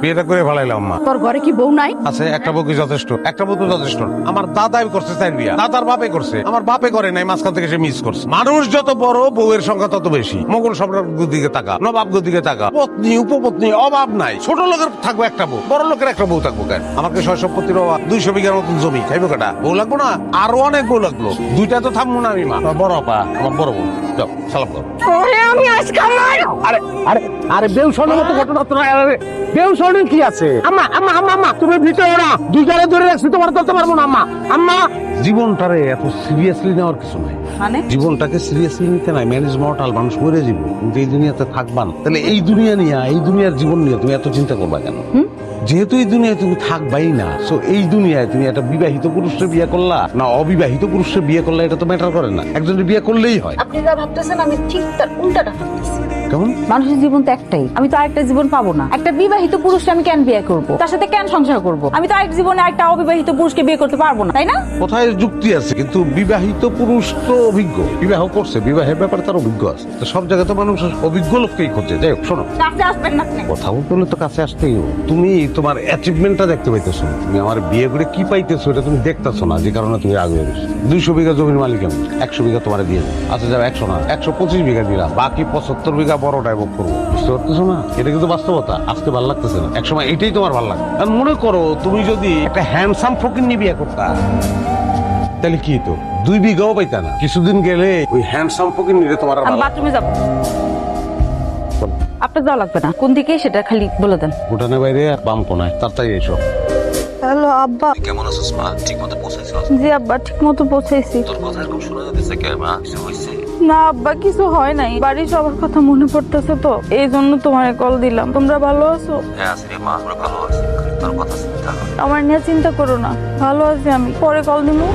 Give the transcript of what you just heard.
বিয়েটা করে ভালাইলাম মা। তোর ঘরে কি বউ নাই? আছে, একটা বউ কি যথেষ্ট? একটা বউ তো যথেষ্ট না। আমার দাদাই করছে তাই বিয়া, দাদার বাপে করছে, আমার বাপে করে নাই, মাঝখান থেকে সে মিস করছে। মানুষ যত বড় বউয়ের সংখ্যা তত বেশি। মোগল সম্রাট দিকে তাকা, নবাব দিকে তাকা, পত্নী উপপত্নী অভাব নাই। ছোট লোকের থাকবো একটা বউ, বড় লোকের একটা বউ থাকবো কেন? আমাকে 6 সম্পত্তির অভাব, 200 বিঘার মতন জমি, খাইবো কাটা? বউ লাগবো না? আরো অনেক বউ লাগলো, দুইটা তো থাকবো না আমি। মা বড় আপা, আমার বড় বউ, যাও সালাম করো। আমি আজকে আরে আরে আরে বেউসনের মতো ঘটনা তো নয়। আরে বেউসনের কি আছে? আম্মা আম্মা আম্মা আম্মা তুমি ভিতরে না, দুই জায়গায় ধরে রাখছি, তোমার ধরতে পারবো না। আম্মা আম্মা, জীবনটারে এত সিরিয়াসলি নেওয়ার কিছু নাই। মানে জীবনটাকে সিরিয়াসলি নিতে নাই। ম্যানেজ মর্টাল, মানুষ মরে যাবে, কিন্তু এই দুনিয়াতে থাকবা না। তাহলে এই দুনিয়া নিয়ে, এই দুনিয়ার জীবন নিয়ে তুমি এত চিন্তা করবা কেন? যেহেতু এই দুনিয়ায় তুমি থাকবাই না, সো এই দুনিয়ায় তুমি একটা বিবাহিত পুরুষের বিয়ে করলা না অবিবাহিত পুরুষের বিয়ে করলা, এটা তো ম্যাটার করে না। একজনের বিয়ে করলেই হয়। আপনি যা ভাবতেছেন আমি ঠিক তার উল্টাটা ভাবতেছি। কেমন? মানুষের জীবন তো একটাই, আমি তো আরেকটা জীবন পাবো না। একটা বিবাহিত পুরুষকে আমি কেন বিয়ে করব? তার সাথে কেন সংসার করব? আমি তো আরেক জীবনে একটা অবিবাহিত পুরুষকে বিয়ে করতে পারবো না, তাই না? কোথায় যুক্তি আছে? কিন্তু বিবাহিত পুরুষ তো অভিজ্ঞ, বিবাহ করছে, বিবাহের ব্যাপারে তার অভিজ্ঞ আছে। তো সব জায়গায় তো মানুষ অভিজ্ঞ লোককেই খোঁজে। যাই হোক, শোনো, কাছে আসবেন না আপনি। কথা বলতে হলে তো কাছে আসতেই হবে। তুমি তোমার অ্যাচিভমেন্টটা দেখতে পাইতেছো না। তুমি আমার বিয়ে করে কি পাইতেছো এটা তুমি দেখতেছো না, যে কারণে তুমি আগে বেশি। 200 বিঘা জমির মালিক আমি, 100 বিঘা তোমার দিয়ে দেবো। আচ্ছা যাও, 100 না 125 বিঘা দিলাম, বাকি 75 বিঘা বড়টাই ভোগ করবো। বুঝতে পারতেছো না? এটা কিন্তু বাস্তবতা। আজকে ভালো লাগতেছে না, একসময় এটাই তোমার ভালো লাগবে। আর মনে করো তুমি যদি একটা হ্যান্ডসাম ফকির নিয়ে বিয়ে করতা, তাহলে কি তো 2 বিঘাও পাইতা না। কিছুদিন গেলে ওই হ্যান্ডসাম ফকির নিয়ে তোমার আর আমি ভালো বাথরুমে যাব। আপনার যাওয়া লাগবে না, কোন দিকে সেটা খালি বলে দেন। ভুটানের বাইরে বাম কোনায়, তাড়াতাড়ি এসো। হ্যালো আব্বা। কেমন আছিস মা? ঠিক মতো পৌঁছাইছিস? জি আব্বা, ঠিক মতো পৌঁছাইছি। তোর কথা এরকম শোনা যাচ্ছে কে মা? কিছু হয়েছে? না আব্বা, কিছু হয় নাই। বাড়ির সবার কথা মনে পড়তেছে তো, এই জন্য তোমারে কল দিলাম। তোমরা ভালো আছো? হ্যাঁ আছি রে মা, আমরা ভালো আছি। তোর কথা চিন্তা কর। আমার নিয়ে চিন্তা করো না, ভালো আছি আমি। পরে কল দিবো।